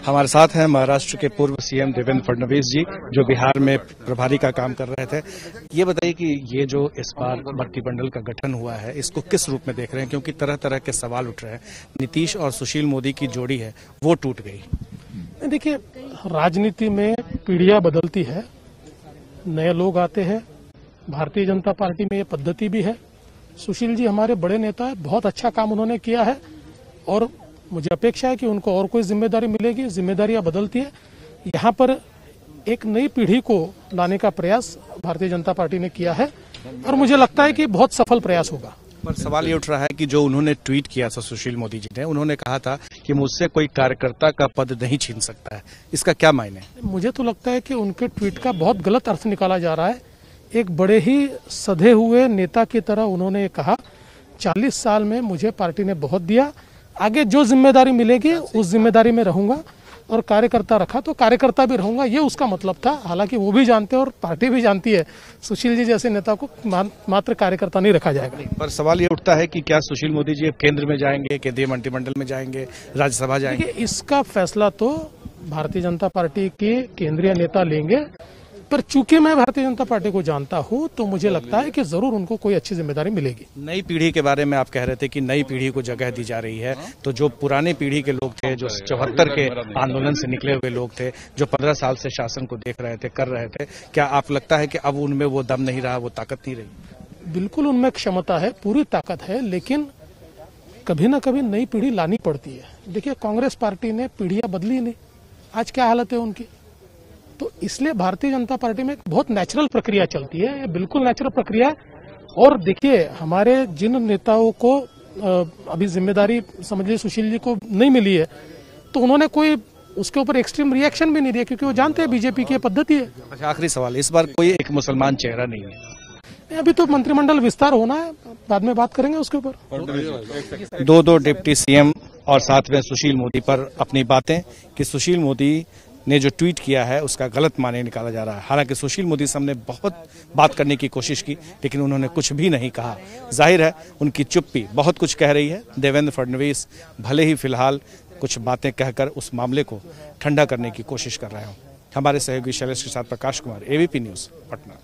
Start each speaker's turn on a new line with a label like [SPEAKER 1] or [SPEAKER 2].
[SPEAKER 1] हमारे साथ हैं महाराष्ट्र के पूर्व सीएम देवेंद्र फडणवीस जी, जो बिहार में प्रभारी का काम कर रहे थे। ये बताइए कि ये जो इस बार मंत्रिमंडल का गठन हुआ है, इसको किस रूप में देख रहे हैं? क्योंकि तरह तरह के सवाल उठ रहे हैं। नीतीश और सुशील मोदी की जोड़ी है, वो टूट गई।
[SPEAKER 2] देखिए, राजनीति में पीढ़ियां बदलती है, नए लोग आते हैं। भारतीय जनता पार्टी में ये पद्धति भी है। सुशील जी हमारे बड़े नेता है, बहुत अच्छा काम उन्होंने किया है और मुझे अपेक्षा है कि उनको और कोई जिम्मेदारी मिलेगी। जिम्मेदारियां बदलती है। यहाँ पर एक नई पीढ़ी को लाने का प्रयास भारतीय जनता पार्टी ने किया है और मुझे लगता है कि बहुत सफल प्रयास होगा।
[SPEAKER 1] पर सवाल ये उठ रहा है कि जो उन्होंने ट्वीट किया था सुशील मोदी जी ने, उन्होंने कहा था कि मुझसे कोई कार्यकर्ता का पद नहीं छीन सकता है। इसका क्या मायने?
[SPEAKER 2] मुझे तो लगता है कि उनके ट्वीट का बहुत गलत अर्थ निकाला जा रहा है। एक बड़े ही सधे हुए नेता की तरह उन्होंने कहा, 40 साल में मुझे पार्टी ने बहुत दिया, आगे जो जिम्मेदारी मिलेगी उस जिम्मेदारी में रहूंगा और कार्यकर्ता रखा तो कार्यकर्ता भी रहूंगा, ये उसका मतलब था। हालांकि वो भी जानते हैं और पार्टी भी जानती है, सुशील जी जैसे नेता को मात्र कार्यकर्ता नहीं रखा जाएगा।
[SPEAKER 1] पर सवाल ये उठता है कि क्या सुशील मोदी जी अब केंद्र में जाएंगे, केंद्रीय मंत्रिमंडल में जाएंगे, राज्यसभा जाएंगे?
[SPEAKER 2] इसका फैसला तो भारतीय जनता पार्टी के केंद्रीय नेता लेंगे, पर चूंकि मैं भारतीय जनता पार्टी को जानता हूं तो मुझे लगता है कि जरूर उनको कोई अच्छी जिम्मेदारी मिलेगी।
[SPEAKER 1] नई पीढ़ी के बारे में आप कह रहे थे कि नई पीढ़ी को जगह दी जा रही है, तो जो पुरानी पीढ़ी के लोग थे, जो 74 के आंदोलन से निकले हुए लोग थे, जो 15 साल से शासन को देख रहे थे, कर रहे थे, क्या आप लगता है कि अब उनमें वो दम नहीं रहा, वो ताकत नहीं रही?
[SPEAKER 2] बिल्कुल उनमें क्षमता है, पूरी ताकत है, लेकिन कभी ना कभी नई पीढ़ी लानी पड़ती है। देखिए, कांग्रेस पार्टी ने पीढ़ियां बदली नहीं, आज क्या हालत है उनकी। तो इसलिए भारतीय जनता पार्टी में एक बहुत नेचुरल प्रक्रिया चलती है, ये बिल्कुल नेचुरल प्रक्रिया है। और देखिए, हमारे जिन नेताओं को अभी जिम्मेदारी समझ लीजिए सुशील जी को नहीं मिली है, तो उन्होंने कोई उसके ऊपर एक्सट्रीम रिएक्शन भी नहीं दिया, क्योंकि वो जानते हैं बीजेपी की पद्धति है।
[SPEAKER 1] अच्छा, आखिरी सवाल, इस बार कोई एक मुसलमान चेहरा नहीं है।
[SPEAKER 2] अभी तो मंत्रिमंडल विस्तार होना है, बाद में बात करेंगे उसके ऊपर।
[SPEAKER 1] दो डिप्टी सीएम और साथ में सुशील मोदी पर अपनी बातें कि सुशील मोदी ने जो ट्वीट किया है उसका गलत माने निकाला जा रहा है। हालांकि सुशील मोदी से हमने बहुत बात करने की कोशिश की, लेकिन उन्होंने कुछ भी नहीं कहा। जाहिर है उनकी चुप्पी बहुत कुछ कह रही है। देवेंद्र फडणवीस भले ही फिलहाल कुछ बातें कहकर उस मामले को ठंडा करने की कोशिश कर रहे हो। हमारे सहयोगी शैलेश के साथ प्रकाश कुमार, एबीपी न्यूज, पटना।